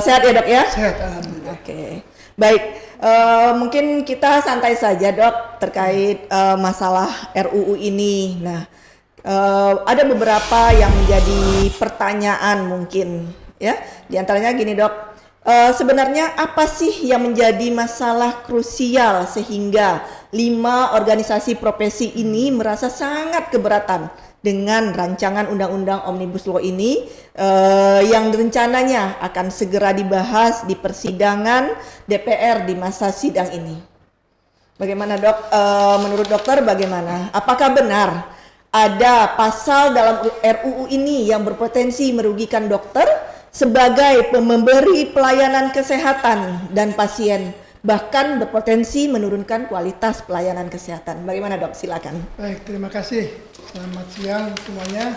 Sehat ya dok ya? Sehat, alhamdulillah. Oke, baik. Mungkin kita santai saja dok terkait masalah RUU ini. Nah, ada beberapa yang menjadi pertanyaan mungkin ya. Di antaranya gini dok, sebenarnya apa sih yang menjadi masalah krusial sehingga 5 organisasi profesi ini merasa sangat keberatan dengan rancangan undang-undang Omnibus Law ini yang rencananya akan segera dibahas di persidangan DPR di masa sidang ini. Bagaimana dok? Menurut dokter bagaimana? Apakah benar ada pasal dalam RUU ini yang berpotensi merugikan dokter sebagai memberi pelayanan kesehatan dan pasien, bahkan berpotensi menurunkan kualitas pelayanan kesehatan? Bagaimana dok? Silakan. Baik, terima kasih. Selamat siang semuanya.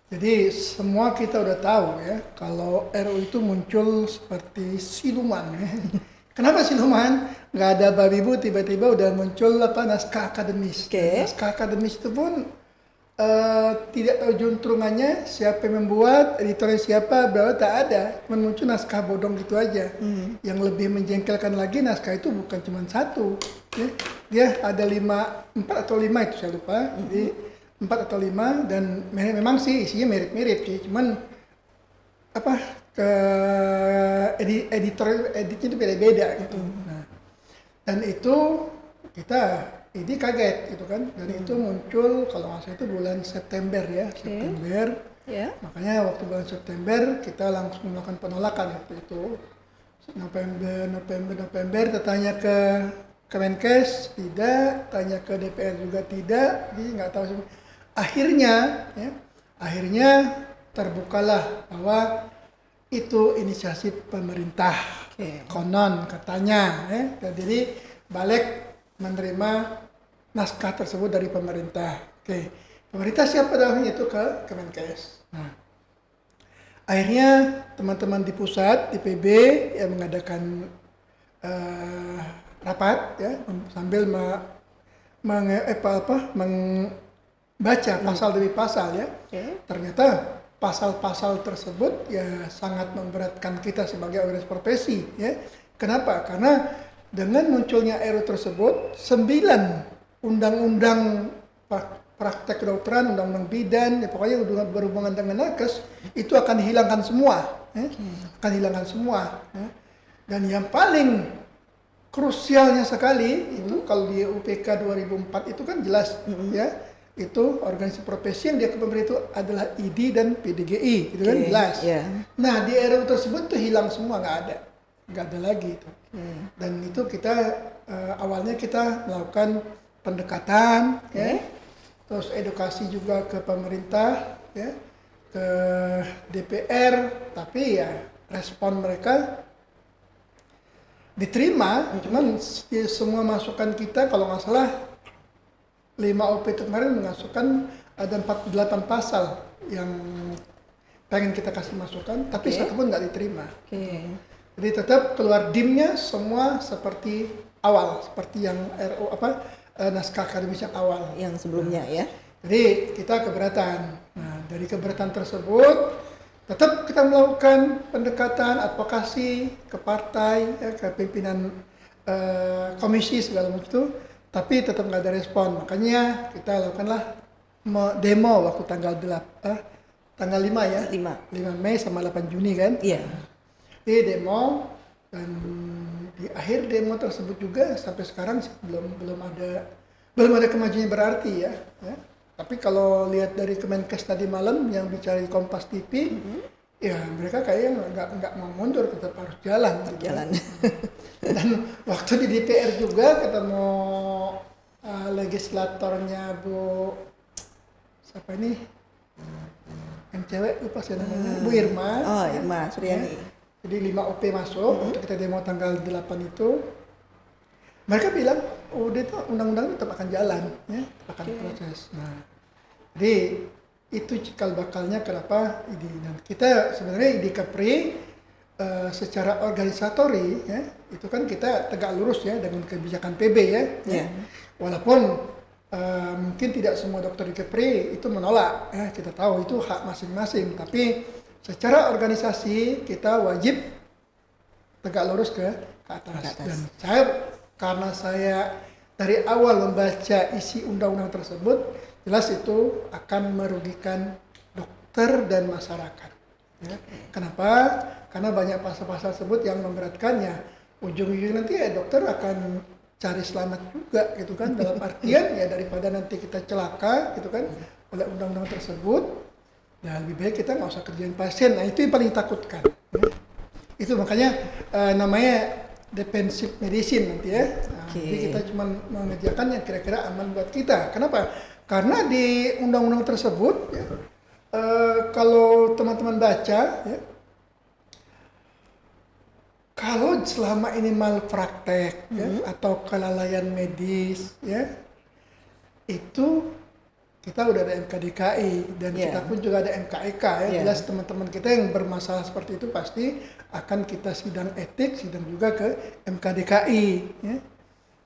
Jadi semua kita udah tahu ya, kalau RUU itu muncul seperti siluman. Kenapa siluman? Nggak ada babi bu, tiba-tiba udah muncul naskah akademis. Okay. Naskah akademis itu pun tidak tahu juntrungannya, siapa yang membuat, editornya siapa, berapa tak ada. Cuma muncul naskah bodong gitu aja. Yang lebih menjengkelkan lagi, naskah itu bukan cuma satu. Ya. Dia ada 4 atau 5 itu saya lupa. Jadi 4 atau 5 dan memang sih isinya mirip-mirip sih. Cuman ke editnya itu beda-beda gitu. Nah, dan itu ini kaget gitu kan, dan itu muncul kalau nggak salah itu bulan September ya, September. Makanya waktu bulan September kita langsung melakukan penolakan waktu itu. November tanya ke Kemenkes tidak, tanya ke DPR juga tidak, jadi nggak tahu. Akhirnya terbukalah bahwa itu inisiasi pemerintah, konon katanya. Jadi balik menerima naskah tersebut dari pemerintah. Pemerintah siapa dalamnya? Itu ke Kemenkes. Nah, akhirnya teman-teman di pusat, di PB yang mengadakan rapat ya, sambil membaca pasal demi pasal ya. Ternyata pasal-pasal tersebut ya sangat memberatkan kita sebagai organisasi profesi ya. Kenapa? Karena dengan munculnya RUU tersebut 9 undang-undang praktek kedokteran, undang-undang bidan, ya pokoknya berhubungan dengan nakes itu akan dihilangkan semua, akan hilangkan semua. Dan yang paling krusialnya sekali itu kalau di UPK 2004 itu kan jelas ya, itu organisasi profesi yang dia ke pemerintah itu adalah ID dan PDGI, itu kan jelas. Nah di RUU tersebut tuh hilang semua, nggak ada lagi itu. Dan itu kita awalnya kita melakukan pendekatan, terus edukasi juga ke pemerintah, ke DPR, tapi ya respon mereka diterima, cuman semua masukan kita kalau nggak salah 5 OP itu kemarin mengasukkan ada 48 pasal yang pengen kita kasih masukan, tapi satu pun nggak diterima. Jadi tetap keluar dimnya semua seperti awal, seperti yang naskah akademis yang awal. Yang sebelumnya ya. Jadi kita keberatan. Nah dari keberatan tersebut tetap kita melakukan pendekatan, advokasi ke partai, ke pimpinan komisi segala macam itu, tapi tetap nggak ada respon. Makanya kita lakukanlah demo waktu tanggal 5 ya, 5 Mei sama 8 Juni kan. Di demo, dan di akhir demo tersebut juga sampai sekarang sih belum ada kemajuan berarti ya. Tapi kalau lihat dari Kemenkes tadi malam yang bicara di Kompas TV, ya mereka kayaknya nggak mau mundur, tetap harus jalan. Dan waktu di DPR juga ketemu legislatornya Bu siapa ini, yang cewek lupa saya namanya, Bu Irma. Irma Suryani. Jadi 5 OP masuk untuk kita demo tanggal 8 itu. Mereka bilang, udah itu undang-undang tetap akan jalan, ya, akan proses. Nah, jadi itu cikal bakalnya kenapa ini. Dan kita sebenarnya di Kepri secara organisatori, ya, itu kan kita tegak lurus ya dengan kebijakan PB ya. Walaupun mungkin tidak semua dokter di Kepri itu menolak, ya, kita tahu itu hak masing-masing. Tapi secara organisasi kita wajib tegak lurus ke atas. Dan karena saya dari awal membaca isi undang-undang tersebut, jelas itu akan merugikan dokter dan masyarakat. Ya. Kenapa? Karena banyak pasal-pasal tersebut yang memberatkannya. Ujung-ujungnya nanti dokter akan cari selamat juga gitu kan, dalam artian ya daripada nanti kita celaka gitu kan oleh undang-undang tersebut, ya lebih baik kita nggak usah kerjain pasien. Nah itu yang paling takutkan. Ya. Itu makanya namanya defensive medicine nanti ya. Nah, jadi kita cuma mengerjakan yang kira-kira aman buat kita. Kenapa? Karena di undang-undang tersebut ya, kalau teman-teman baca ya, kalau selama ini malpraktek ya, atau kelalaian medis ya, itu kita udah ada MKDKI dan kita pun juga ada MKEK ya. Jelas teman-teman kita yang bermasalah seperti itu pasti akan kita sidang etik, sidang juga ke MKDKI ya.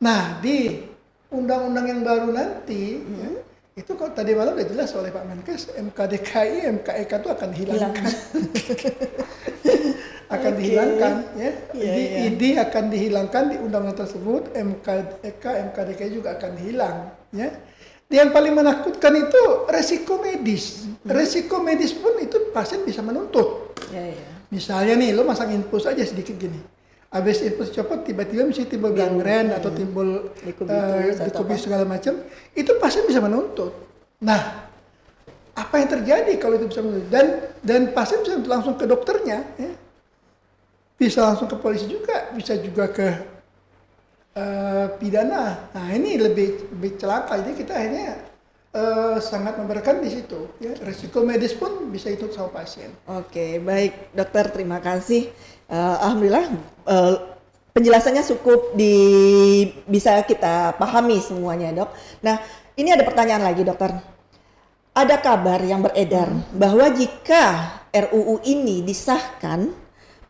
Nah di undang-undang yang baru nanti ya, itu kalau tadi malam udah jelas oleh Pak Menkes, MKDKI, MKEK itu akan dihilangkan. Akan dihilangkan ya. Jadi ID akan dihilangkan di undang-undang tersebut, MKEK, MKDKI juga akan hilang ya. Yang paling menakutkan itu resiko medis. Resiko medis pun itu pasien bisa menuntut. Misalnya nih, lo masang infus aja sedikit gini. Habis infus copot, tiba-tiba misalnya timbul gangren atau timbul dikubitus segala macam, itu pasien bisa menuntut. Nah, apa yang terjadi kalau itu bisa menuntut? Dan pasien bisa langsung ke dokternya, ya. Bisa langsung ke polisi juga, bisa juga ke pidana. Nah ini lebih celaka. Jadi kita akhirnya sangat memberatkan di situ. Ya. Risiko medis pun bisa ikut sama pasien. Oke, baik dokter, terima kasih. Alhamdulillah penjelasannya cukup bisa kita pahami semuanya dok. Nah ini ada pertanyaan lagi dokter. Ada kabar yang beredar bahwa jika RUU ini disahkan,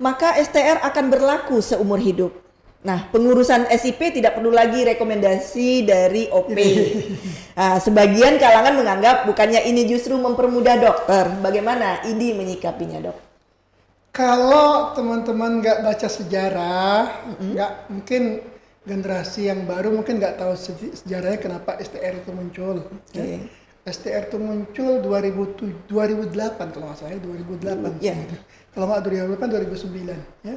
maka STR akan berlaku seumur hidup. Nah, pengurusan SIP tidak perlu lagi rekomendasi dari OP. Nah, sebagian kalangan menganggap bukannya ini justru mempermudah dokter. Bagaimana IDI menyikapinya, dok? Kalau teman-teman nggak baca sejarah, nggak mungkin generasi yang baru mungkin nggak tahu sejarahnya kenapa STR itu muncul. Ya. STR itu muncul 2008 kalau nggak salah, 2008. Gitu. Kalau nggak 2008, 2009. Ya.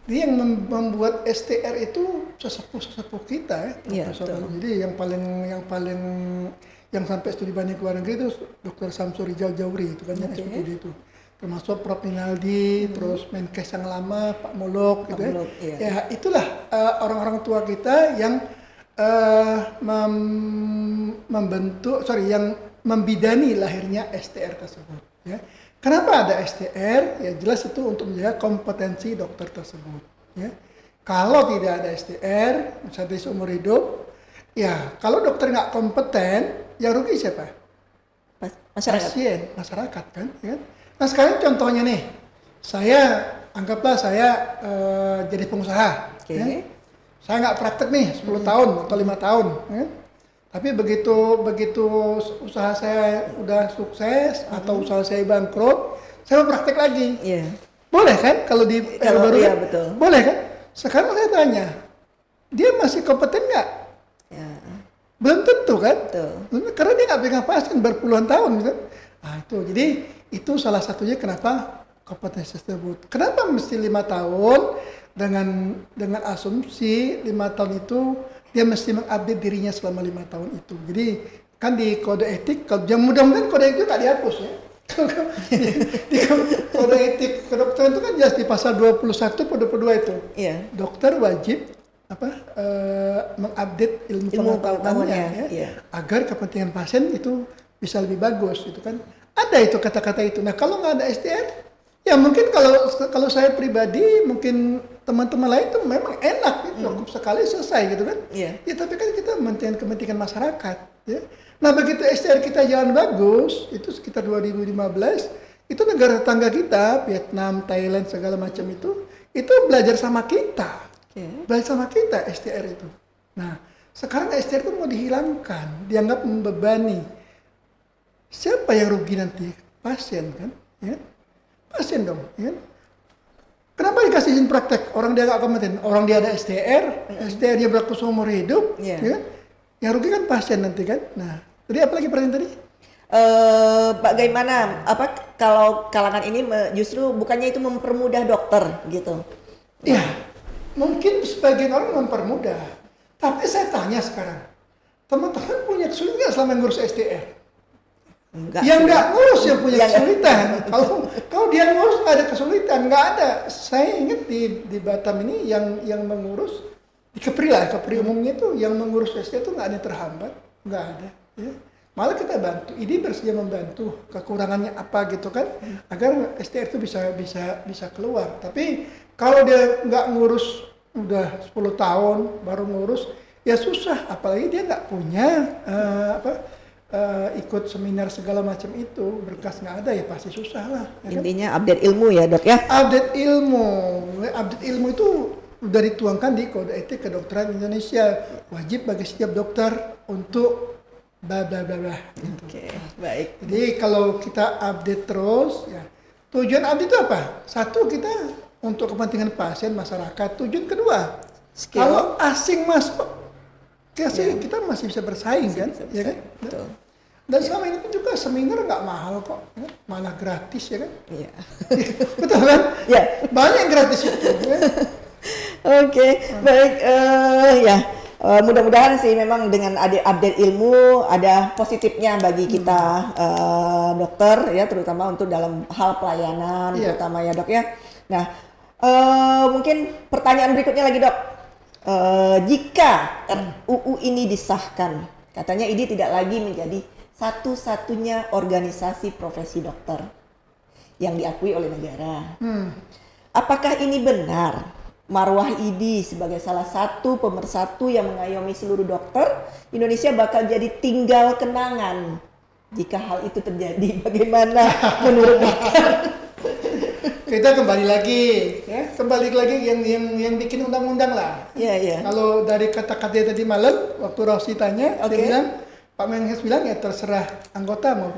Jadi yang membuat STR itu sesepuh kita ya. Jadi yang sampai studi banding ke luar negeri itu Dr. Samsul Rizal Jauri itu kan yang studi itu. Termasuk Prof. Minaldi, terus Menkes yang lama, Pak Muluk gitu ya. Ya itulah orang-orang tua kita yang yang membidani lahirnya STR tersebut ya. Kenapa ada STR? Ya jelas itu untuk menjaga kompetensi dokter tersebut. Ya. Kalau tidak ada STR, misalnya seumur hidup, ya kalau dokter nggak kompeten, yang rugi siapa? Masyarakat kan. Ya. Nah sekarang contohnya nih, anggaplah saya jadi pengusaha. Ya. Saya nggak praktek nih 10 tahun atau 5 tahun. Ya. Tapi begitu usaha saya udah sukses atau usaha saya bangkrut, saya mau praktek lagi. Boleh kan kalau baru? Iya, betul. Boleh kan? Sekarang saya tanya, dia masih kompeten nggak? Belum tentu kan? Betul. Karena dia nggak pegang pasien berpuluhan tahun kan? Nah itu, jadi itu salah satunya kenapa kompetensi tersebut. Kenapa mesti 5 tahun dengan asumsi 5 tahun itu dia mesti mengupdate dirinya selama 5 tahun itu. Jadi kan di kode etik, mudah-mudahan kode etik tak dihapus ya. di kode etik kedokteran itu kan jelas di pasal 21 atau 22 itu. Dokter wajib mengupdate ilmu pengetahuannya ya, agar kepentingan pasien itu bisa lebih bagus gitu kan. Ada itu kata-kata itu. Nah kalau nggak ada STR, ya mungkin kalau saya pribadi, mungkin teman-teman lain itu memang enak gitu, cukup sekali selesai gitu kan. Ya tapi kan kita mementingkan kepentingan masyarakat ya. Nah begitu STR kita jalan bagus, itu sekitar 2015, itu negara tetangga kita, Vietnam, Thailand segala macam itu belajar sama kita. Belajar sama kita STR itu. Nah sekarang STR itu mau dihilangkan, dianggap membebani. Siapa yang rugi nanti? Pasien kan ya. pasien dong, ya. Kenapa dikasih izin praktek? Orang dia nggak kompeten, orang dia ada STR dia berlaku seumur hidup, Iya. ya kan? Yang rugi kan pasien nanti kan. Nah, tadi apa lagi pertanyaan tadi? Bagaimana kalau kalangan ini justru bukannya itu mempermudah dokter gitu? Ya, mungkin sebagian orang mempermudah. Tapi saya tanya sekarang, teman-teman punya kesulitan nggak selama ngurus STR? Enggak. Yang nggak ngurus yang punya Yang- kesulitan. Kalau dia ngurus nggak ada kesulitan, nggak ada. Saya ingat di Batam ini yang mengurus di Kepri umumnya itu yang mengurus STR itu nggak ada yang terhambat, nggak ada. Ya. Malah kita bantu, ini bersedia membantu kekurangannya apa gitu kan, agar STR itu bisa keluar. Tapi kalau dia nggak ngurus udah 10 tahun baru ngurus, ya susah. Apalagi dia nggak punya ikut seminar segala macam itu, berkas nggak ada, ya pasti susah lah. Ya kan? Intinya update ilmu ya dok ya? Update ilmu itu udah dituangkan di Kode Etik Kedokteran Indonesia, wajib bagi setiap dokter untuk bla bla bla bla. Oke, baik. Jadi kalau kita update terus, ya tujuan update itu apa? Satu, kita untuk kepentingan pasien masyarakat. Tujuan kedua, Skill. kalau asing masuk, kita masih bisa bersaing kan, ya kan? Betul. Dan selama ini pun juga seminar nggak mahal kok, ya? Malah gratis ya kan? Iya. Betul kan? Ya. Banyak yang gratis itu. Ya? Oke, baik. Ya, mudah-mudahan sih memang dengan ada update ilmu ada positifnya bagi kita dokter ya, terutama untuk dalam hal pelayanan, Iya. terutama ya dok ya. Nah, mungkin pertanyaan berikutnya lagi dok. Jika RUU ini disahkan, katanya ini tidak lagi menjadi satu-satunya organisasi profesi dokter yang diakui oleh negara. Apakah ini benar? Marwah IDI sebagai salah satu pemersatu yang mengayomi seluruh dokter Indonesia bakal jadi tinggal kenangan. Jika hal itu terjadi, bagaimana menurut dokter? Kita kembali lagi yang bikin undang-undang lah. Iya, iya. Kalau dari kata-kata tadi malam waktu Rosi tanya, Oke. dia bilang, Pak Menkes bilang ya terserah anggota mau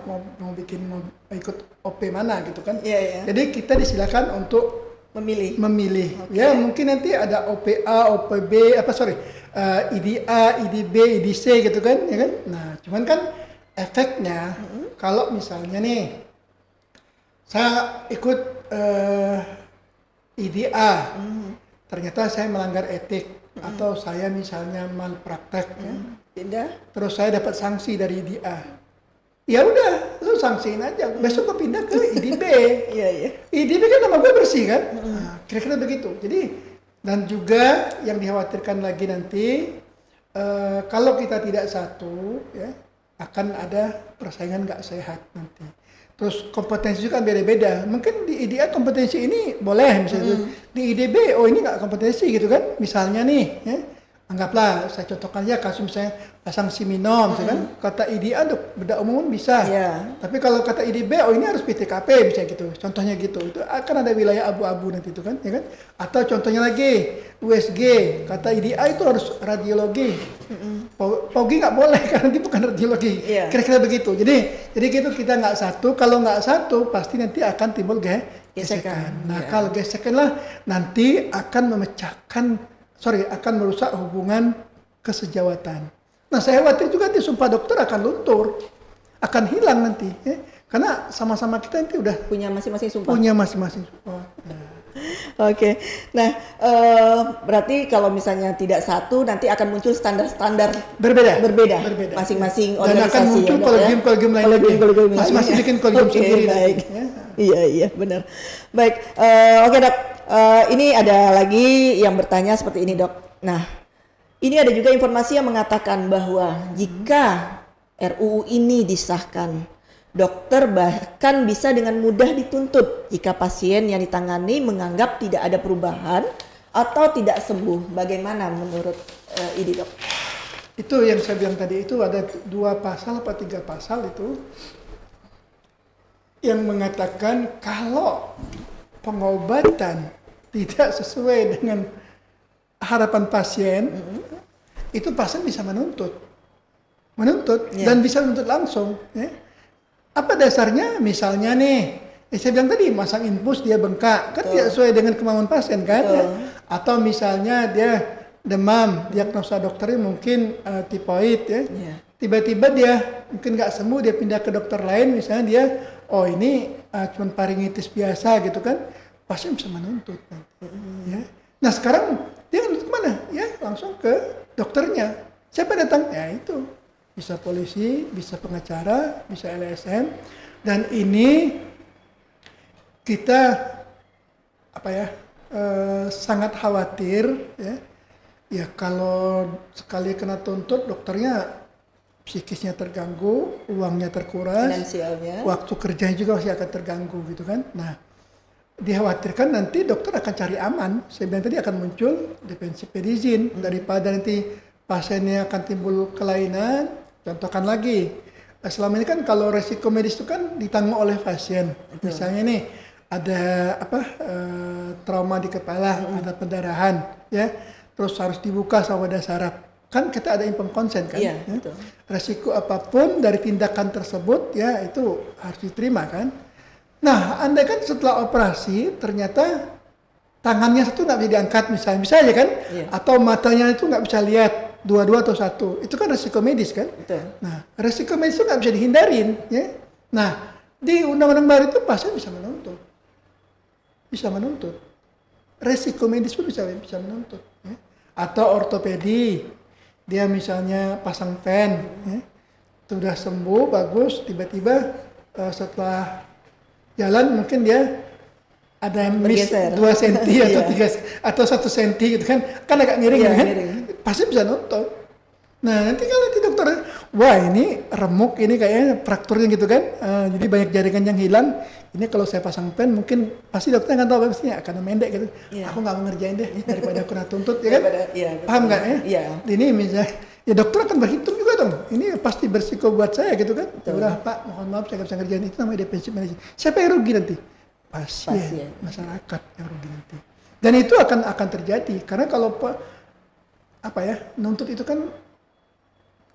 ikut OP mana gitu kan. Iya, iya. Jadi kita disilakan untuk Memilih. Oke. ya mungkin nanti ada OPA, OPB, IDA, IDB, IDC gitu kan, ya kan. Nah, cuman kan efeknya kalau misalnya nih saya ikut IDA, ternyata saya melanggar etik atau saya misalnya malpraktek, ya, Pindah. terus saya dapat sanksi dari IDA. Ya udah, lu sanksiin aja. Besok gue pindah ke IDB. Iya, iya. IDB kan nama gue bersih kan? Nah, kira-kira begitu. Jadi, dan juga yang dikhawatirkan lagi nanti, kalau kita tidak satu, ya akan ada persaingan nggak sehat nanti. Terus kompetensi juga kan beda-beda. Mungkin di IDA kompetensi ini boleh misalnya. Di IDB, oh ini nggak kompetensi gitu kan? Misalnya nih, ya, anggaplah saya contohkan aja kasus misalnya pasang siminom, kan? Kata IDA untuk bedah umum bisa. Iya. Tapi kalau kata IDB, oh ini harus PTKP bisa gitu. Contohnya gitu. Itu akan ada wilayah abu-abu nanti itu kan, ya kan? Atau contohnya lagi USG, kata IDA itu harus radiologi. POGI nggak boleh karena dia bukan radiologi. Iya. Kira-kira begitu. Jadi gitu kita nggak satu. Kalau nggak satu pasti nanti akan timbul gesekan. Nah Iya. kalau gesekan lah nanti akan akan merusak hubungan kesejawatan. Nah saya khawatir juga nanti sumpah dokter akan luntur, akan hilang nanti, ya. Karena sama-sama kita nanti udah Punya masing-masing sumpah. punya masing-masing sumpah. Nah, Oke, nah berarti kalau misalnya tidak satu, nanti akan muncul standar-standar berbeda. masing-masing Dan organisasi. akan muncul ya, Dok, ya? kolegium-kolegium lain lagi. Kolegium-kolegium lain. Masing-masing bikin kolegium Oke, sendiri baik. nanti, ya. Iya, benar. Baik, oke dok. Ini ada lagi yang bertanya seperti ini dok. Nah, ini ada juga informasi yang mengatakan bahwa jika RUU ini disahkan, dokter bahkan bisa dengan mudah dituntut jika pasien yang ditangani menganggap tidak ada perubahan atau tidak sembuh. Bagaimana menurut ini dok? Itu yang saya bilang tadi, itu ada 2 pasal atau 3 pasal itu yang mengatakan kalau pengobatan tidak sesuai dengan harapan pasien, itu pasien bisa menuntut Ya. dan bisa menuntut langsung. Ya. Apa dasarnya? Misalnya nih, Saya bilang tadi masang infus dia bengkak kan tidak sesuai dengan kemauan pasien kan ya? Atau misalnya dia demam, diagnosa dokternya mungkin tipoid ya. Tiba-tiba dia mungkin nggak sembuh, dia pindah ke dokter lain, misalnya dia, oh ini cuma faringitis biasa gitu kan, pasien bisa menuntut nanti. Ya. Nah sekarang dia menuntut kemana? Ya langsung ke dokternya. Siapa datang? Ya itu bisa polisi, bisa pengacara, bisa LSM, dan ini kita sangat khawatir ya kalau sekali kena tuntut dokternya psikisnya terganggu, uangnya terkuras, finansialnya, waktu kerjanya juga masih akan terganggu gitu kan. Nah, dikhawatirkan nanti dokter akan cari aman. Saya bilang tadi akan muncul defensive medicine daripada nanti pasiennya akan timbul kelainan. Contohkan lagi, selama ini kan kalau resiko medis itu kan ditanggung oleh pasien. Misalnya nih ada trauma di kepala, ada pendarahan, ya, terus harus dibuka sama wadah saraf. Kan kita ada informed consent kan, iya, ya? Resiko apapun dari tindakan tersebut ya itu harus diterima kan. Nah, andai kan setelah operasi ternyata tangannya satu nggak bisa diangkat misalnya aja kan, atau matanya itu nggak bisa lihat dua-dua atau satu, itu kan resiko medis kan. Nah, resiko medis itu nggak bisa dihindarin ya. Nah, di undang-undang baru itu pasien bisa menuntut, resiko medis pun bisa menuntut ya. Atau ortopedi, dia misalnya pasang pen ya, sudah sembuh bagus, tiba-tiba setelah jalan mungkin dia ada yang miss 2 cm atau 3 atau 1 cm gitu kan agak miring kan, pasti bisa nuntut. Nah nanti kalau nanti dokter, wah ini remuk, ini kayaknya frakturnya gitu kan, jadi banyak jaringan yang hilang, ini kalau saya pasang pen mungkin pasti dokter nggak tahu pastinya akan mendek gitu. Aku nggak mau ngerjain deh daripada aku kena tuntut ya kan, paham nggak ya? Ini misalnya ya dokter akan berhitung juga dong, ini pasti bersiko buat saya gitu kan. Ya udah Pak, mohon maaf saya nggak bisa ngerjain, itu namanya defensive medicine. Siapa yang rugi nanti? Pasien, masyarakat yang rugi nanti. Dan itu akan terjadi karena kalau nuntut itu kan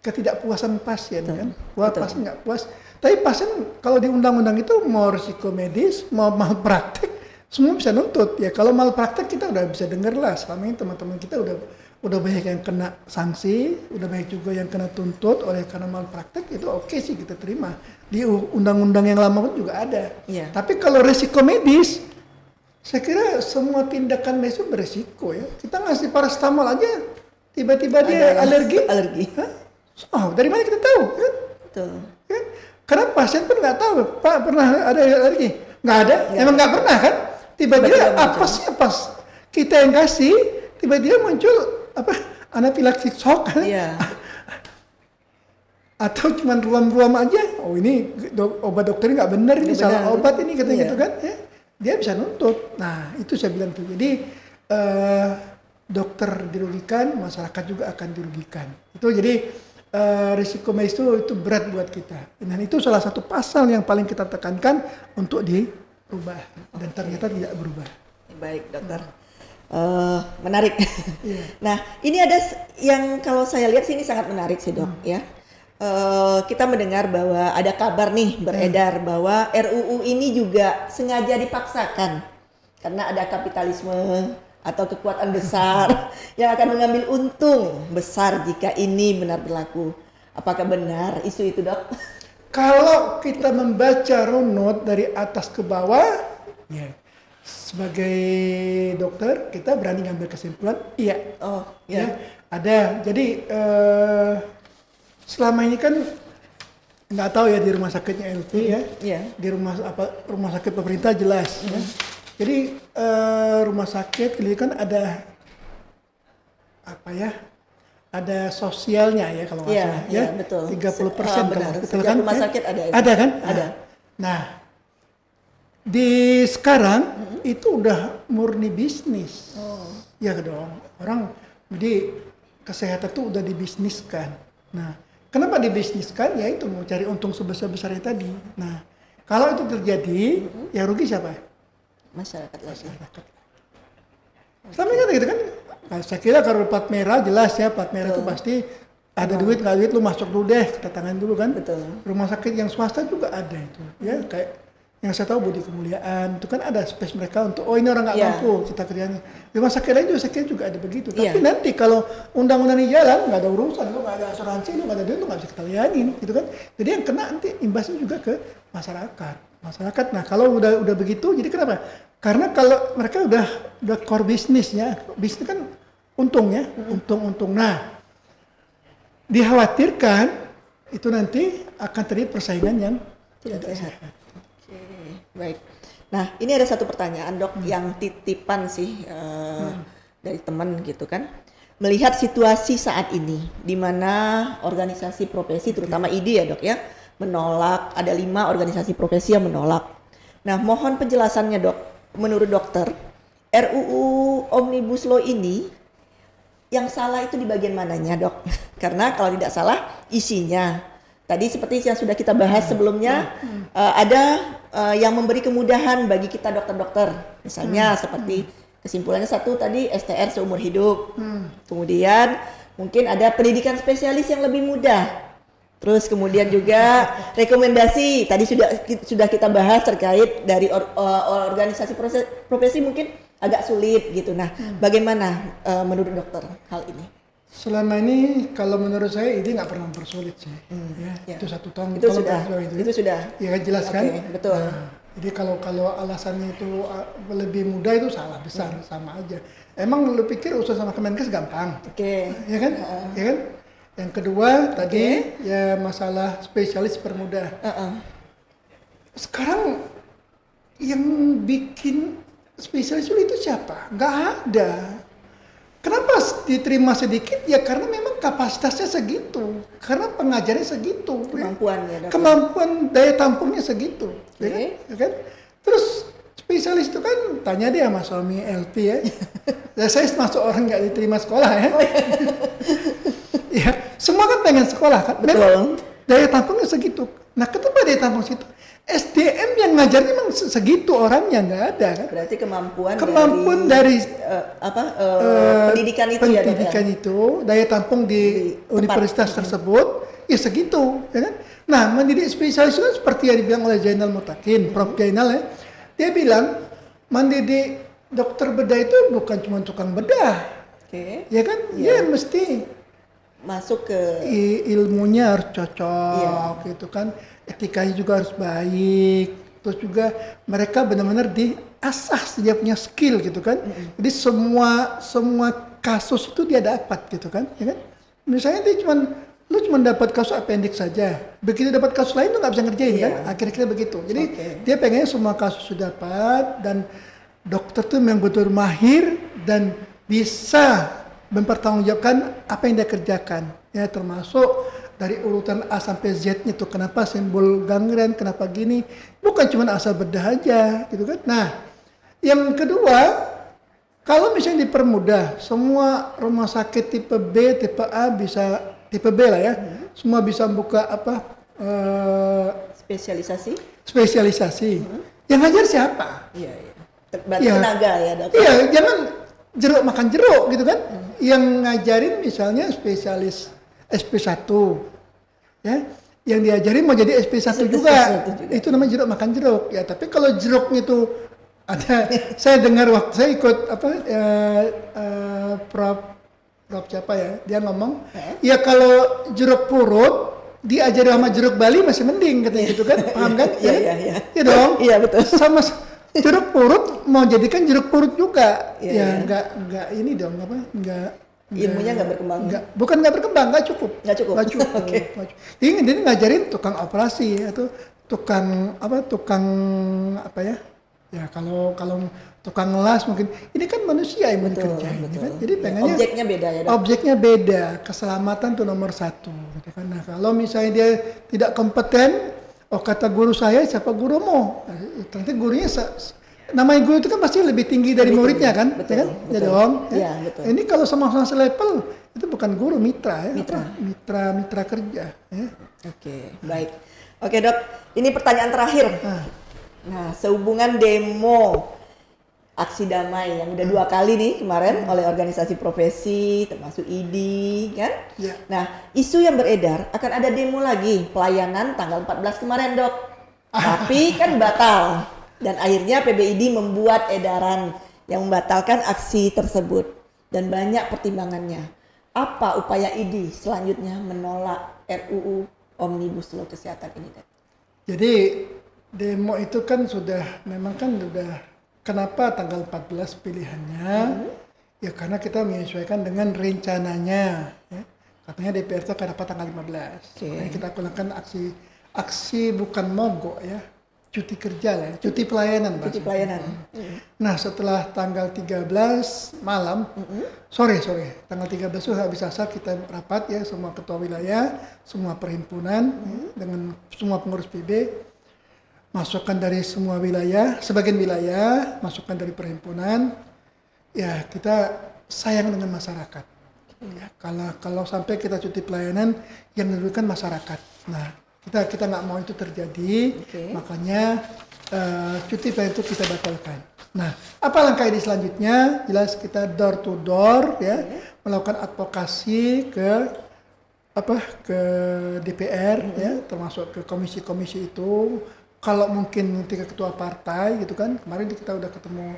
ketidakpuasan pasien kan, pasien nggak puas. Tapi pasien kalau di undang-undang itu mau risiko medis, mau malpraktek, semua bisa nuntut ya. Kalau malpraktek kita udah bisa dengar lah, selama ini teman-teman kita udah banyak yang kena sanksi, udah banyak juga yang kena tuntut oleh karena malpraktek, itu oke sih kita terima. Di undang-undang yang lama pun juga ada. Tapi kalau risiko medis, saya kira semua tindakan medis itu berisiko ya. Kita ngasih paracetamol aja, tiba-tiba dia alergi. Hah? Oh, dari mana kita tahu? Kan? Kan? Karena pasien pun nggak tahu, Pak pernah ada alergi? Nggak ada, emang nggak pernah kan? Tiba-tiba apa sih pas kita yang kasih, tiba-tiba muncul anafilaksis shock kan? Atau cuma ruam-ruam aja, oh ini obat dokternya nggak benar, ini salah obat ini gitu kan? Ya? Dia bisa nuntut. Nah itu saya bilang tuh, jadi dokter dirugikan, masyarakat juga akan dirugikan. Itu jadi risiko medis itu berat buat kita. Dan itu salah satu pasal yang paling kita tekankan untuk dirubah. Dan ternyata tidak berubah. Baik dokter, menarik. Nah ini ada yang kalau saya lihat sini sangat menarik sih dok ya. Kita mendengar bahwa ada kabar nih beredar bahwa RUU ini juga sengaja dipaksakan karena ada kapitalisme atau kekuatan besar yang akan mengambil untung besar jika ini benar berlaku. Apakah benar isu itu dok? Kalau kita membaca runut dari atas ke bawah, ya sebagai dokter kita berani ngambil kesimpulan, iya. Ya, ada. Jadi selama ini kan nggak tahu ya di rumah sakitnya LV ya, di rumah sakit pemerintah jelas. Ya. Jadi rumah sakit kan ada ada sosialnya ya kalau nggak salah ya, betul. 30% benar. Betul kan? Rumah sakit ada. Ada kan? Ada. Nah di sekarang itu udah murni bisnis. Ya dong, orang jadi kesehatan tuh udah dibisniskan. Nah kenapa dibisniskan? Ya itu mau cari untung sebesar-besarnya tadi. Nah kalau itu terjadi, yang rugi siapa? Masyarakat. Selama ini gitu kan, nah, saya kira kalau plat merah jelas ya, plat merah itu pasti ada duit nggak duit lu masuk dulu deh, kita tangan dulu kan. Betul. Rumah sakit yang swasta juga ada itu, ya kayak Yang saya tahu Budi Kemuliaan itu kan ada space mereka untuk ini orang nggak Iya. mampu kita kerjanya. Di rumah sakit lain juga saya kira juga ada begitu. Iya. Tapi nanti kalau undang-undang ini jalan nggak ada urusan, lu nggak ada asuransi, lu nggak ada duit, lu nggak bisa kita layanin, gitu kan. Jadi yang kena nanti imbasnya juga ke masyarakat. Nah kalau udah begitu, jadi kenapa? Karena kalau mereka udah core bisnisnya, bisnis kan untung ya, untung. Nah dikhawatirkan itu nanti akan terjadi persaingan yang Tidak sehat. Oke, baik. Nah, ini ada satu pertanyaan dok yang titipan sih dari teman gitu kan. Melihat situasi saat ini, di mana organisasi profesi, terutama ID ya dok ya, menolak, ada 5 organisasi profesi yang menolak. Nah, mohon penjelasannya dok, menurut dokter, RUU Omnibus Law ini yang salah itu di bagian mananya dok? Karena kalau tidak salah isinya. Tadi seperti yang sudah kita bahas sebelumnya, ada yang memberi kemudahan bagi kita dokter-dokter. Misalnya seperti kesimpulannya satu tadi STR seumur hidup. Kemudian mungkin ada pendidikan spesialis yang lebih mudah. Terus kemudian juga rekomendasi tadi sudah kita bahas terkait dari organisasi profesi mungkin agak sulit gitu. Nah, bagaimana menurut dokter hal ini? selama ini kalau menurut saya ini nggak pernah mempersulit sih. Ya. Itu 1 tahun. Itu kalau sudah. Itu sudah. Ya kan jelas kan. Oke, betul. Nah, jadi kalau alasannya itu lebih mudah itu salah besar, sama aja. Emang lu pikir urusan sama Kemenkes gampang? Oke. Ya kan? Ya kan? Yang kedua tadi ya masalah spesialis permudah. Sekarang yang bikin spesialis itu siapa? Nggak ada. Kenapa diterima sedikit? Ya karena memang kapasitasnya segitu, karena pengajarnya segitu, Kemampuannya, dokter. kemampuan daya tampungnya segitu, Oke. ya kan? Terus spesialis itu kan tanya dia sama suami LP ya. Ya saya masuk orang nggak diterima sekolah ya. Ya semua kan pengen sekolah kan. Betul. Memang daya tampungnya segitu. Nah kenapa daya tampung situ? SDM yang ngajarnya memang segitu orangnya nggak ada kan. Berarti kemampuan dari pendidikan itu ya dok ya? pendidikan itu daya tampung di universitas tersebut ya segitu ya kan. Nah mendidik spesialis itu kan seperti yang dibilang oleh Zainal Mutakin, Prof Zainal ya, dia bilang mendidik dokter bedah itu bukan cuma tukang bedah, ya kan, dia mesti masuk ke ilmunya harus cocok gitu kan, etikanya juga harus baik, terus juga mereka benar-benar diasah dia punya skill gitu kan. Jadi semua kasus itu dia dapat gitu kan, ya kan. Misalnya dia lu cuma dapat kasus appendix saja, begitu dapat kasus lain lu nggak bisa ngerjain kan, akhirnya begitu. Jadi dia pengennya semua kasus sudah dapat dan dokter tuh memang betul mahir dan bisa mempertanggungjawabkan apa yang dia kerjakan, ya termasuk dari urutan A sampai Z-nya tuh kenapa simbol gangren, kenapa gini, bukan cuma asal bedah aja, gitu kan. Nah, yang kedua, kalau misalnya dipermudah, semua rumah sakit tipe B, tipe A bisa, tipe B lah ya, semua bisa buka spesialisasi. Yang ngajar siapa? Iya. Berarti tenaga ya dok? Iya, jangan jeruk makan jeruk gitu kan. Yang ngajarin misalnya spesialis SP1 ya, yang diajarin mau jadi SP1 juga. Itu namanya jeruk makan jeruk ya. Tapi kalau jeruknya itu ada saya dengar waktu saya ikut Prof siapa ya, dia ngomong ya kalau jeruk purut diajari sama jeruk Bali masih mending katanya gitu kan. Paham kan? Iya dong. Iya betul. Sama jeruk purut mau jadikan jeruk purut juga, nggak ini dong ilmunya nggak berkembang. Bukan nggak berkembang, nggak cukup. Okay. Ini ngajarin tukang operasi atau tukang apa ya? Ya kalau tukang ngelas mungkin ini kan manusia yang kerjain, kan? Jadi pengennya objeknya beda ya. Dok? Objeknya beda, keselamatan tuh nomor 1. Gitu kan? Nah kalau misalnya dia tidak kompeten, kata guru saya, siapa gurumu? Ternyata gurunya, namanya guru itu kan pasti lebih tinggi dari muridnya kan? Betul, ya kan? betul. Ya dong. Ya, betul. Ini kalau sama-sama selevel, itu bukan guru, mitra ya. Mitra kerja. Ya. Oke, baik. Oke dok, ini pertanyaan terakhir. Nah, sehubungan demo aksi damai yang udah 2 kali nih kemarin oleh organisasi profesi termasuk ID kan. Ya. Nah, isu yang beredar akan ada demo lagi pelayanan tanggal 14 kemarin dok. Tapi kan batal. Dan akhirnya PBID membuat edaran yang membatalkan aksi tersebut. Dan banyak pertimbangannya. Apa upaya ID selanjutnya menolak RUU Omnibus Law Kesehatan ini, Dad? Jadi demo itu kan memang kan sudah, kenapa tanggal 14 pilihannya? Ya karena kita menyesuaikan dengan rencananya. Ya. Katanya DPR itu akan dapat tanggal 15. Makanya kita lakukan aksi bukan mogok ya, cuti kerja lah, cuti pelayanan. Cuti pelayanan. Nah setelah tanggal 13 malam, sore, tanggal 13 itu habis asar kita rapat ya, semua ketua wilayah, semua perhimpunan, ya, dengan semua pengurus PB, masukan dari semua wilayah, sebagian wilayah, masukan dari perhimpunan, ya kita sayang dengan masyarakat. Ya, kalau sampai kita cuti pelayanan yang dirugikan masyarakat. Nah kita nggak mau itu terjadi, makanya cuti pelayanan itu kita batalkan. Nah, apa langkah ini selanjutnya? Jelas kita door to door ya, melakukan advokasi ke DPR ya, termasuk ke komisi-komisi itu. Kalau mungkin nanti ke ketua partai gitu kan, kemarin kita udah ketemu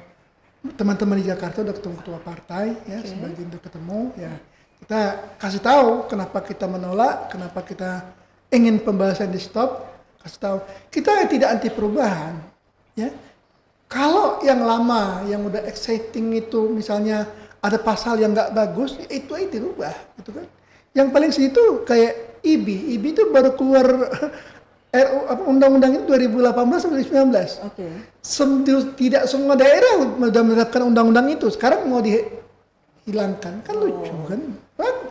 teman-teman di Jakarta, udah ketemu ketua partai ya, sebagian udah ketemu ya. Kita kasih tahu kenapa kita menolak, kenapa kita ingin pembahasan di stop, kasih tahu kita tidak anti perubahan ya. Kalau yang lama yang udah exciting itu misalnya ada pasal yang nggak bagus, itu aja dirubah gitu kan. Yang paling situ kayak IBI itu baru keluar undang-undang itu 2018 atau 2019. Tidak semua daerah sudah menerapkan undang-undang itu. Sekarang mau dihilangkan, kan lucu kan.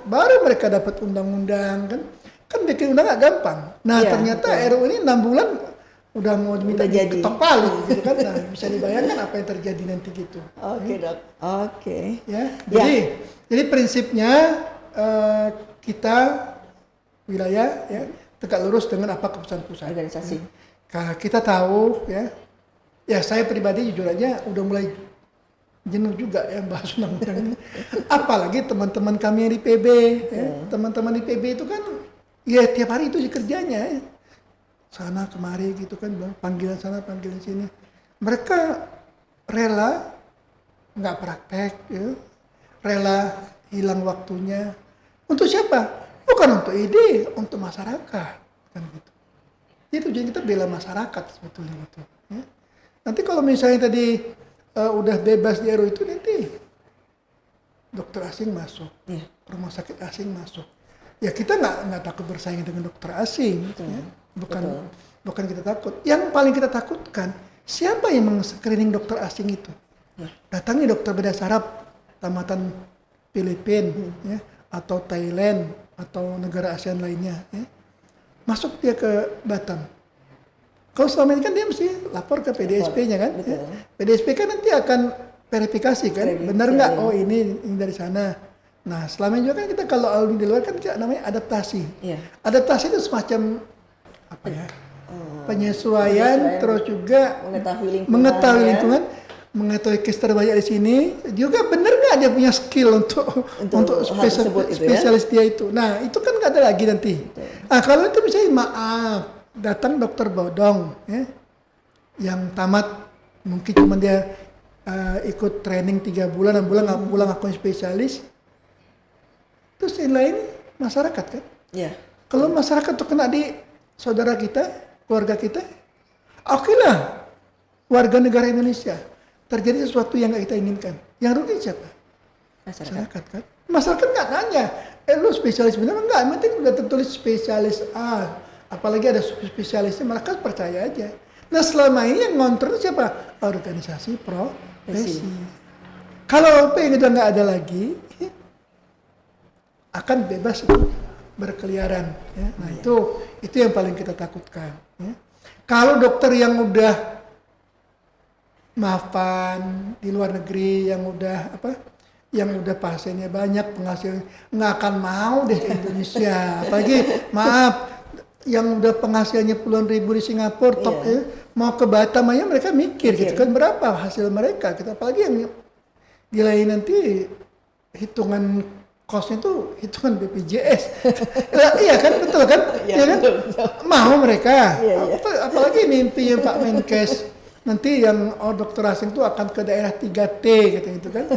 Baru mereka dapat undang-undang kan. Kan bikin undang gak gampang. Nah ternyata RUU ini 6 bulan udah mau diminta ketok palu gitu kan. Nah bisa dibayangkan apa yang terjadi nanti gitu. Oke, Dok. Oke. Ya, jadi prinsipnya kita wilayah ya tegak lurus dengan apa keputusan pusat. Organisasi. Kita tahu ya saya pribadi jujur aja udah mulai jenuh juga ya bahas undang-undang ini. Apalagi teman-teman kami yang di PB ya. Teman-teman di PB itu kan ya tiap hari itu kerjanya ya. Sana kemari gitu kan, panggilan sana panggilan sini. Mereka rela nggak praktek ya. Rela hilang waktunya. Untuk siapa? Bukan untuk ide, untuk masyarakat kan gitu. Itu jadi kita bela masyarakat sebetulnya gitu. Ya. Nanti kalau misalnya tadi udah bebas di RUU itu nanti dokter asing masuk, rumah sakit asing masuk. Ya kita nggak takut bersaing dengan dokter asing, ya. Bukan kita takut. Yang paling kita takutkan siapa yang men-screening dokter asing itu? Datangi dokter beda saraf tamatan Filipina, ya, atau Thailand atau negara ASEAN lainnya, ya. Masuk dia ke Batam. Kalau selama ini kan dia mesti lapor ke PDSP-nya kan, ya. PDSP kan nanti akan verifikasi kan, benar nggak? Oh ini dari sana. Nah selama ini juga kan kita kalau alumni di luar kan namanya adaptasi. Adaptasi itu semacam apa ya? Penyesuaian, terus juga mengetahui lingkungan, mengetahui case terbanyak di sini. Juga benar nggak dia punya skill untuk spesialis dia itu. Nah itu kan nggak ada lagi nanti. Nah kalau itu misalnya maaf datang dokter bodong ya, yang tamat mungkin cuma dia ikut training 3 bulan, 6 bulan nggak pulang ngakuin spesialis. Terus yang lain masyarakat kan. Kalau masyarakat tuh kena di saudara kita, keluarga kita, oke lah warga negara Indonesia terjadi sesuatu yang nggak kita inginkan, yang rugi siapa? Masyarakat kan. Masyarakat nggak nanya, lu spesialis benar nggak? Yang penting udah tertulis spesialis A. Apalagi ada spesialisnya, mereka percaya aja. Nah selama ini yang ngontrol siapa? Organisasi profesi. Kalau yang udah nggak ada lagi, akan bebas itu berkeliaran. Ya. Nah itu yang paling kita takutkan. Ya. Kalau dokter yang udah maafan di luar negeri, yang udah pasiennya banyak, penghasilan nggak akan mau deh ke Indonesia. Apalagi maaf. Yang udah penghasilannya puluhan ribu di Singapura top ya, mau ke Batam aja mereka mikir gitu kan berapa hasil mereka, kita apalagi yang nilai nanti hitungan kosnya itu hitungan BPJS. Lah, iya kan, betul kan? Iya, Iya kan? betul. Mau mereka. Iya, iya. Apalagi mimpinya Pak Menkes nanti yang dokter asing itu akan ke daerah 3T gitu kan.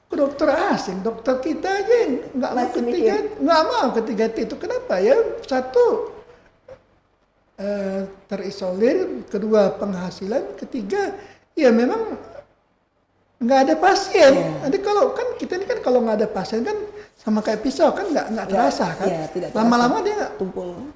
Ke dokter asing, dokter kita aja yang nggak mau Masih ke mikir. 3T, nggak mau ke 3T itu kenapa ya? Satu, terisolir, kedua penghasilan, ketiga ya memang nggak ada pasien. Iya. Nanti kalau kan kita ini kan kalau nggak ada pasien kan sama kayak pisau kan nggak terasa kan. Iya, tidak terasa. Lama-lama dia Tumpul.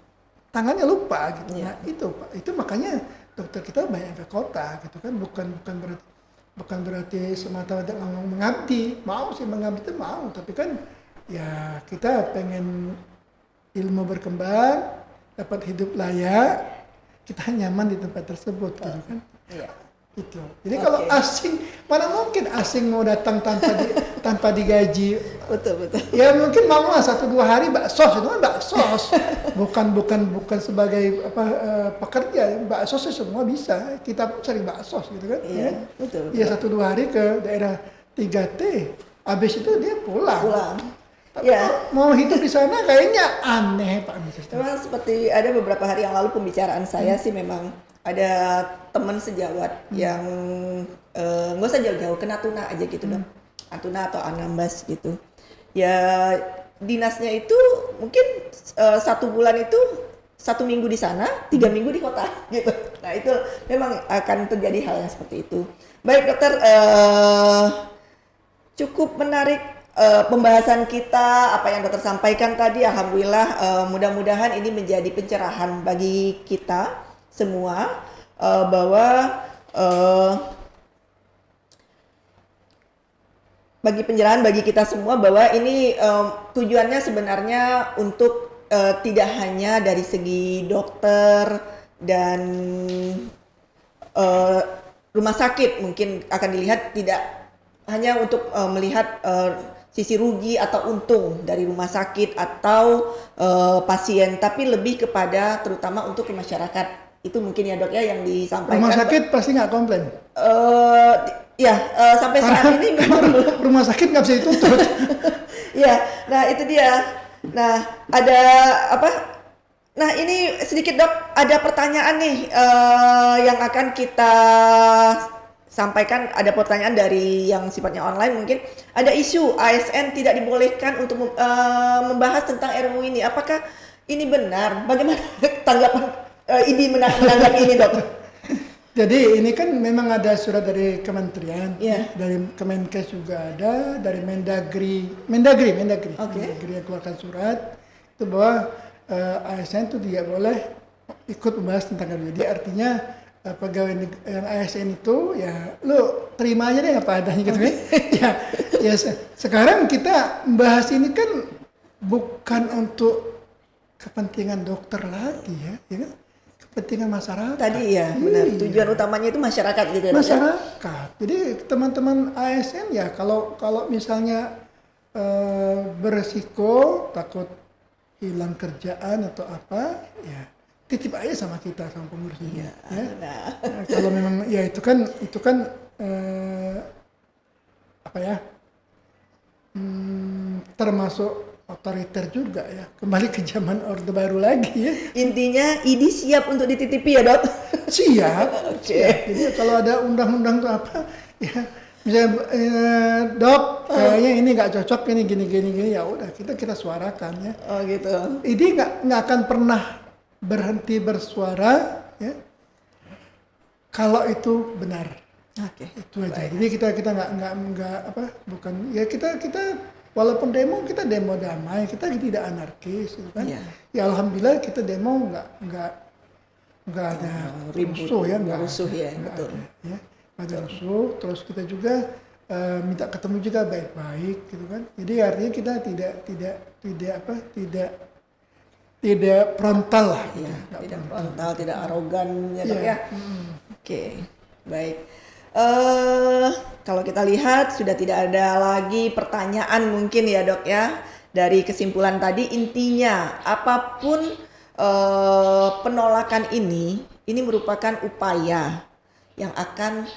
tangannya lupa gitu. Iya. Nah itu Pak, itu makanya dokter kita banyak ke kota gitu kan, bukan berarti semata-mata ngomong mengabdi, mau sih mengabdi itu mau, tapi kan ya kita pengen ilmu berkembang, dapat hidup layak, kita nyaman di tempat tersebut gitu kan. Iya. Gitu. Jadi kalau asing, mana mungkin asing mau datang tanpa digaji? Betul. Ya mungkin mau lah 1-2 hari baksos, itu kan baksos, bukan sebagai pekerja. Baksos sih semua bisa, kita pun cari baksos gitu kan. Iya, Ya. betul. Ya 1-2 hari ke daerah 3T, habis itu dia pulang. Tapi Ya. mau hidup di sana kayaknya aneh Pak Menkes. Memang seperti ada beberapa hari yang lalu pembicaraan saya sih memang ada teman sejawat yang nggak usah jauh-jauh ke Natuna aja gitu dong, Natuna atau Anambas gitu. Ya dinasnya itu mungkin 1 bulan itu 1 minggu di sana, 3 minggu di kota gitu. Nah itu memang akan terjadi hal yang seperti itu. Baik dokter, cukup menarik pembahasan kita, apa yang dokter sampaikan tadi. Alhamdulillah, mudah-mudahan ini menjadi pencerahan bagi kita semua bahwa bagi pencerahan bagi kita semua bahwa ini tujuannya sebenarnya untuk tidak hanya dari segi dokter dan rumah sakit mungkin akan dilihat, tidak hanya untuk melihat sisi rugi atau untung dari rumah sakit atau pasien, tapi lebih kepada terutama untuk ke masyarakat. Itu mungkin ya dok ya yang disampaikan. Rumah sakit pasti nggak komplain. Sampai saat ini memang belum. Rumah sakit nggak bisa ditutup. Ya, nah itu dia. Nah ada apa? Nah ini sedikit dok, ada pertanyaan nih yang akan kita sampaikan. Ada pertanyaan dari yang sifatnya online mungkin. Ada isu ASN tidak dibolehkan untuk membahas tentang RUU ini. Apakah ini benar? Bagaimana tanggapan IDI menanggapi ini dok? Jadi ini kan memang ada surat dari kementerian, Iya. dari Kemenkes juga ada, dari Mendagri Oke. Mendagri yang keluarkan surat itu bahwa ASN itu tidak boleh ikut membahas tentang RUU. Jadi artinya pegawai yang ASN itu ya lu terima aja deh apa adanya gitu kan. Sekarang kita membahas ini kan bukan untuk kepentingan dokter lagi ya kan? Kepentingan masyarakat. Tadi ya benar. Iya. Tujuan utamanya itu masyarakat gitu ya dok, ya? Masyarakat. Jadi teman-teman ASN ya kalau misalnya beresiko takut hilang kerjaan atau apa ya titip aja sama kita, sama pengurusnya. Ya. Nah. Kalau memang ya itu kan apa ya termasuk otoriter juga ya, kembali ke zaman Orde Baru lagi ya. Intinya IDI siap untuk dititipi ya dok? Siap. Oke. Siap. Jadi kalau ada undang-undang tuh apa ya misalnya dok kayaknya ini nggak cocok ini gini ya udah kita suarakan ya. Oh gitu. Ini nggak akan pernah berhenti bersuara ya kalau itu benar. Oke. Itu aja. Jadi kita nggak apa bukan ya kita walaupun demo kita demo damai, kita tidak anarkis gitu kan. Iya. Ya alhamdulillah kita demo nggak ada ribut, rusuh ya, nggak rusuh ya, nggak betul. ada, ya. Nggak ada rusuh. Terus kita juga minta ketemu juga baik-baik gitu kan. Jadi artinya kita tidak frontal lah. Iya, Nggak tidak frontal. frontal, tidak arogan ya dok Iya. ya. Oke, baik. Kalau kita lihat sudah tidak ada lagi pertanyaan mungkin ya dok ya. Dari kesimpulan tadi intinya apapun penolakan ini merupakan upaya yang akan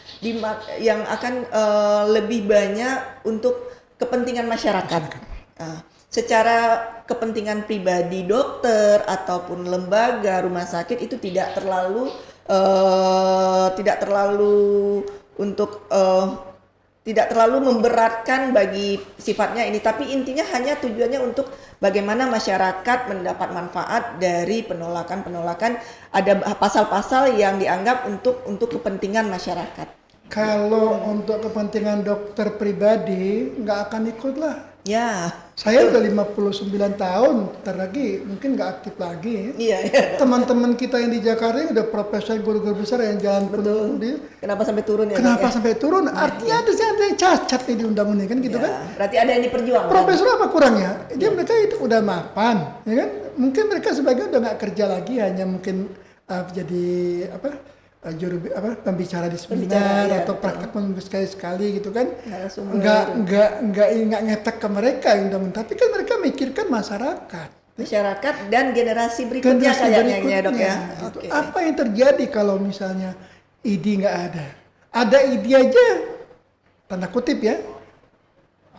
lebih banyak untuk kepentingan masyarakat. Secara kepentingan pribadi dokter ataupun lembaga rumah sakit itu tidak terlalu tidak terlalu memberatkan bagi sifatnya ini, tapi intinya hanya tujuannya untuk bagaimana masyarakat mendapat manfaat dari penolakan ada pasal-pasal yang dianggap untuk kepentingan masyarakat. Kalau untuk kepentingan dokter pribadi nggak akan ikut lah. Ya. Saya udah 59 tahun, ntar lagi mungkin nggak aktif lagi. Iya. Teman-teman kita yang di Jakarta ini udah profesor, guru-guru besar yang jalan penuh. Kenapa sampai turun ya? Kenapa sampai turun? Artinya ada yang cacat nih di undang-undang kan gitu kan? Berarti ada yang diperjuangkan. Profesor apa kurangnya? Dia mereka itu udah mapan, ya kan? Mungkin mereka sebagian udah nggak kerja lagi, hanya mungkin jadi pembicara di seminar atau praktek sekali-sekali gitu kan, nggak ngefek ke mereka undang-undang, tapi kan mereka mikirkan masyarakat dan generasi berikutnya kayaknya ya dok ya. Gitu. Okay. Apa yang terjadi kalau misalnya ID nggak ada ID aja tanda kutip ya,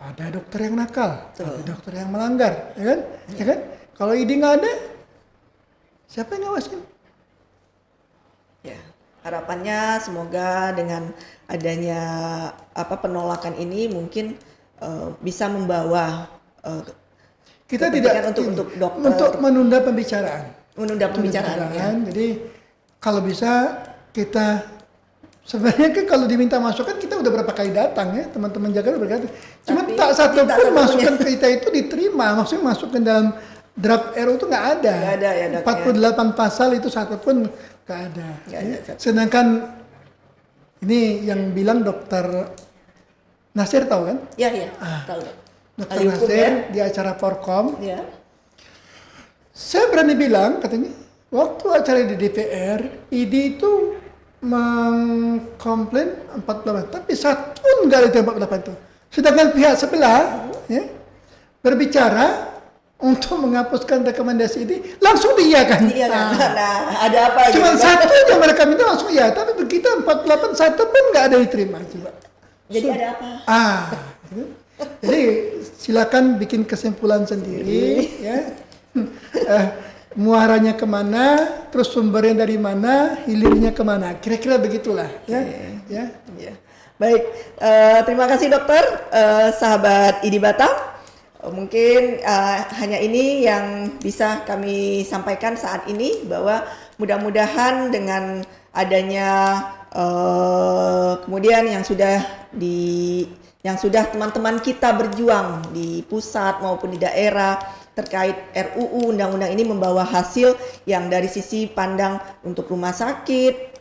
ada dokter yang nakal, ada dokter yang melanggar, ya kan? Kalau ID nggak ada, siapa yang ngawasin? Ya. Harapannya semoga dengan adanya penolakan ini mungkin bisa membawa kita tidak untuk dokter untuk menunda pembicaraan. Ya. Jadi kalau bisa kita sebenarnya kan kalau diminta masukan kita udah berapa kali datang ya, teman-teman Jakarta berkata. Cuma tak satu pun masukan kita itu diterima, maksudnya masuk ke dalam draft RUU itu nggak ada. Nggak ada ya dok. 48 pasal itu satu pun nggak ada. Sedangkan ini yang bilang dokter Nasir tahu kan? Iya, tahu. Dokter Nasir di acara Forkom. Ya. Saya berani bilang katanya, waktu acara di DPR, ID itu mengkomplain 48, tapi satu pun nggak ada 48 itu. Sedangkan pihak sebelah berbicara untuk menghapuskan rekomendasi ini langsung diiyakan. Nah, ada apa? Cuma satu yang mereka minta langsung ya, tapi begitu 48 satu pun nggak ada diterima coba. Jadi ada apa? Jadi silakan bikin kesimpulan sendiri ya. Muaranya kemana, terus sumbernya dari mana, hilirnya kemana, kira-kira begitulah ya. Baik, terima kasih dokter, sahabat ID Batam. Mungkin hanya ini yang bisa kami sampaikan saat ini, bahwa mudah-mudahan dengan adanya kemudian yang sudah teman-teman kita berjuang di pusat maupun di daerah terkait RUU undang-undang ini membawa hasil yang dari sisi pandang untuk rumah sakit,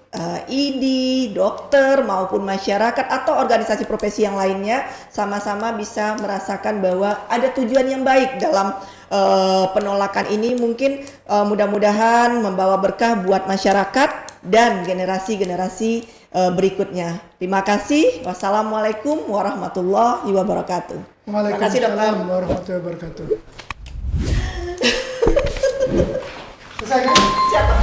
ID, dokter maupun masyarakat atau organisasi profesi yang lainnya sama-sama bisa merasakan bahwa ada tujuan yang baik dalam penolakan ini. Mungkin mudah-mudahan membawa berkah buat masyarakat dan generasi-generasi berikutnya. Terima kasih. Wassalamualaikum warahmatullahi wabarakatuh. Waalaikumsalam warahmatullahi wabarakatuh. Selesai kan? Siapa?